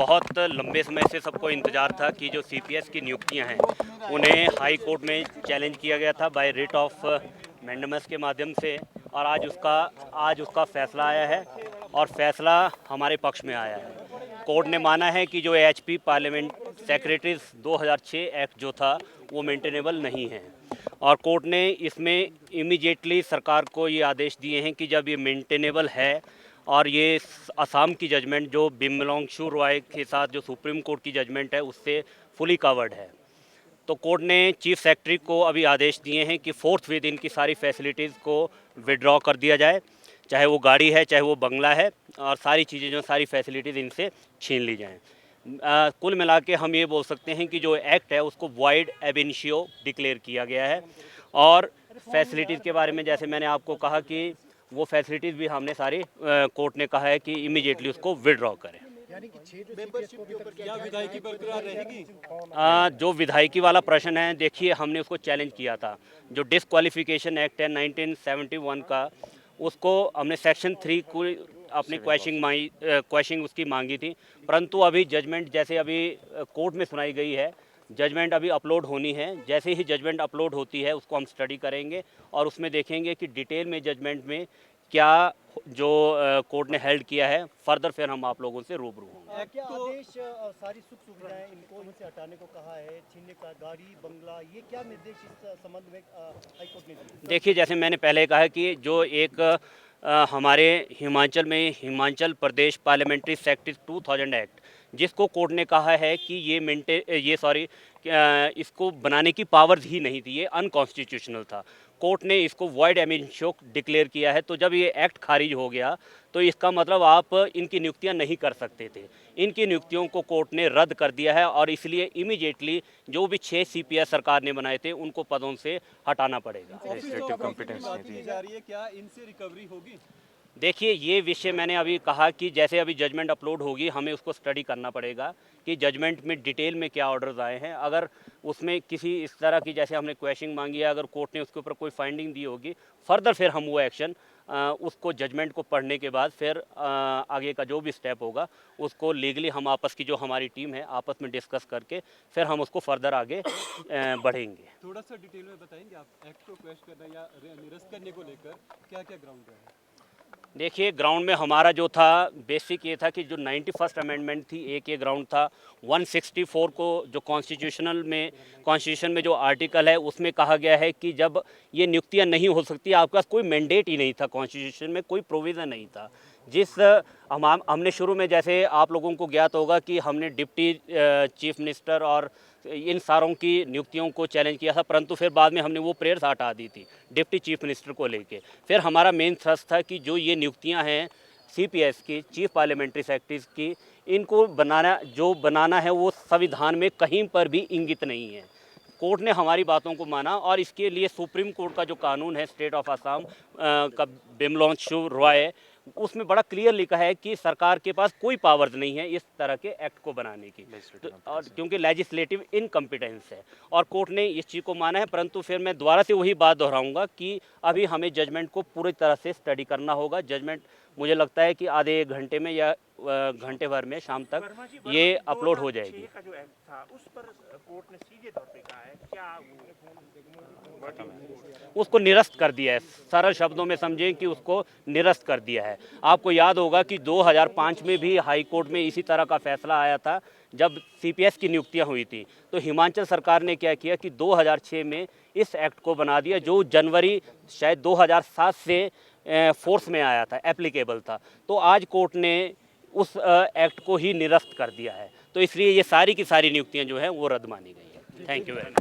बहुत लंबे समय से सबको इंतज़ार था कि जो सीपीएस की नियुक्तियां हैं उन्हें हाई कोर्ट में चैलेंज किया गया था बाय रिट ऑफ मैंडेमस के माध्यम से, और आज उसका फैसला आया है और फैसला हमारे पक्ष में आया है। कोर्ट ने माना है कि जो एचपी पार्लियामेंट सेक्रेटरीज 2006 एक्ट जो था वो मेंटेनेबल नहीं है, और कोर्ट ने इसमें इमीडिएटली सरकार को ये आदेश दिए हैं कि जब ये मेंटेनेबल है और ये असम की जजमेंट जो बिमलोंगशु रॉय के साथ जो सुप्रीम कोर्ट की जजमेंट है उससे फुली कवर्ड है, तो कोर्ट ने चीफ सेक्रेटरी को अभी आदेश दिए हैं कि फोर्थ विद इनकी सारी फैसिलिटीज़ को विड्रॉ कर दिया जाए, चाहे वो गाड़ी है चाहे वो बंगला है, और सारी चीज़ें जो सारी फैसिलिटीज़ इनसे छीन ली जाएं। कुल मिला के हम ये बोल सकते हैं कि जो एक्ट है उसको वॉइड एब इनिशियो डिक्लेयर किया गया है, और फैसिलिटीज़ के बारे में जैसे मैंने आपको कहा कि वो फैसिलिटीज़ भी हमने सारी कोर्ट ने कहा है कि इमीडिएटली उसको विड्रॉ करें। यानी कि क्या विधायकी बरकरार रहेगी? जो विधायकी वाला प्रश्न है, देखिए हमने उसको चैलेंज किया था। जो डिस्क्वालिफिकेशन एक्ट है 1971 का, उसको हमने सेक्शन 3 को अपनी क्वेश्चनिंग उसकी मांगी थी, परंतु अभी जजमेंट जैसे अभी कोर्ट में सुनाई गई है, जजमेंट अभी अपलोड होनी है। जैसे ही जजमेंट अपलोड होती है उसको हम स्टडी करेंगे और उसमें देखेंगे कि डिटेल में जजमेंट में क्या जो कोर्ट ने हेल्ड किया है, फर्दर फिर हम आप लोगों से रूबरू होंगे। क्या आदेश सारी सुख सुविधाएं इनको इनसे हटाने को कहा है, छीनने का गाड़ी बंगला, ये क्या निर्देश इस संबंध में हाईकोर्ट ने दिए? देखिए, जैसे मैंने पहले कहा कि जो एक हमारे हिमाचल में Himachal Pradesh parliamentary secretary 2000 act, जिसको कोर्ट ने कहा है कि इसको बनाने की पावर्स ही नहीं थी, ये अनकॉन्स्टिट्यूशनल था। कोर्ट ने इसको वॉइड एमिनिशो डिक्लेयर किया है, तो जब ये एक्ट खारिज हो गया तो इसका मतलब आप इनकी नियुक्तियां नहीं कर सकते थे। इनकी नियुक्तियों को कोर्ट ने रद्द कर दिया है, और इसलिए इमीडिएटली जो भी 6 सीपीएस सरकार ने बनाए थे उनको पदों से हटाना पड़ेगा। क्या इनसे रिकवरी होगी? देखिए, ये विषय मैंने अभी कहा कि जैसे अभी जजमेंट अपलोड होगी हमें उसको स्टडी करना पड़ेगा कि जजमेंट में डिटेल में क्या ऑर्डर्स आए हैं। अगर उसमें किसी इस तरह की जैसे हमने क्वेश्चनिंग मांगी है, अगर कोर्ट ने उसके ऊपर कोई फाइंडिंग दी होगी, फर्दर फिर हम वो एक्शन उसको जजमेंट को पढ़ने के बाद फिर आगे का जो भी स्टेप होगा उसको लीगली हम आपस की जो हमारी टीम है आपस में डिस्कस करके फिर हम उसको फर्दर आगे बढ़ेंगे। थोड़ा सा डिटेल में बताएंगे आप एक्ट को क्वेश्चन करना या निरस्त करने को लेकर क्या क्या ग्राउंड है? देखिए, ग्राउंड में हमारा जो था बेसिक ये था कि जो 91st अमेंडमेंट थी, एक ये ग्राउंड था। 164 को जो कॉन्स्टिट्यूशन में जो आर्टिकल है उसमें कहा गया है कि जब ये नियुक्तियां नहीं हो सकती, आपके पास कोई मैंडेट ही नहीं था, कॉन्स्टिट्यूशन में कोई प्रोविज़न नहीं था। हमने शुरू में जैसे आप लोगों को ज्ञात होगा कि हमने डिप्टी चीफ मिनिस्टर और इन सारों की नियुक्तियों को चैलेंज किया था, परंतु फिर बाद में हमने वो प्रेयर्स हटा दी थी डिप्टी चीफ मिनिस्टर को लेके। फिर हमारा मेन थ्रस्ट था कि जो ये नियुक्तियां हैं सीपीएस की, चीफ पार्लियामेंट्री सेक्रेटरीज की, इनको बनाना है वो संविधान में कहीं पर भी इंगित नहीं है। कोर्ट ने हमारी बातों को माना, और इसके लिए सुप्रीम कोर्ट का जो कानून है स्टेट ऑफ असम का बिमलोंगशु रॉय, उसमें बड़ा क्लियर लिखा है कि सरकार के पास कोई पावर्स नहीं है इस तरह के एक्ट को बनाने की, तो और क्योंकि लेजिस्लेटिव इनकम्पिटेंस है, और कोर्ट ने इस चीज़ को माना है। परंतु फिर मैं दोबारा से वही बात दोहराऊंगा कि अभी हमें जजमेंट को पूरी तरह से स्टडी करना होगा। जजमेंट मुझे लगता है कि आधे एक घंटे में या घंटे भर में शाम तक ये अपलोड हो जाएगी। का जो एक्ट था उस पर कोर्ट ने सीधे तौर पे कहा है, क्या उसको निरस्त कर दिया है। सरल शब्दों में समझें कि उसको निरस्त कर दिया है। आपको याद होगा कि 2005 में भी हाई कोर्ट में इसी तरह का फैसला आया था जब सीपीएस की नियुक्तियां हुई थी, तो हिमाचल सरकार ने क्या किया कि 2006 में इस एक्ट को बना दिया, जो जनवरी शायद 2007 से फोर्स में आया था, एप्लीकेबल था। तो आज कोर्ट ने उस एक्ट को ही निरस्त कर दिया है, तो इसलिए ये सारी की सारी नियुक्तियां जो हैं वो रद्द मानी गई है। Thank you very much.